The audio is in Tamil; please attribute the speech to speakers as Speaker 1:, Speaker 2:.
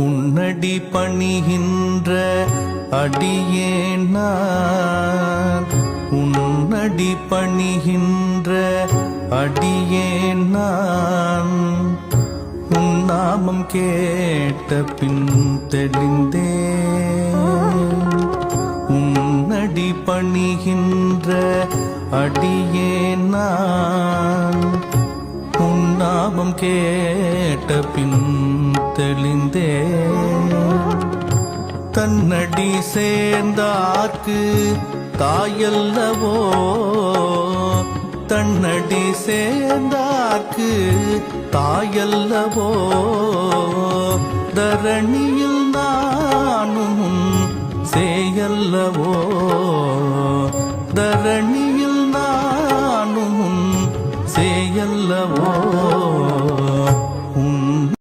Speaker 1: உன்னடி பணிகின்ற அடியேன் நான், உன்னடி பணிகின்ற அடியேன் நான். உன் நாமம் கேட்ட பின் தெளிந்தேன், உன்னடி பணிகின்ற அடியேன் நான். உன் நாமம் கேட்ட பின் தெளிந்தேன். தன்னடி சேர்ந்தார்க்கு தாயல்லவோ, தன்னடி சேர்ந்தார்க்கு தாயல்லவோ. தரணியில் நானும் சேயல்லவோ, தரணியில் நானும் சேயல்லவோ. உன்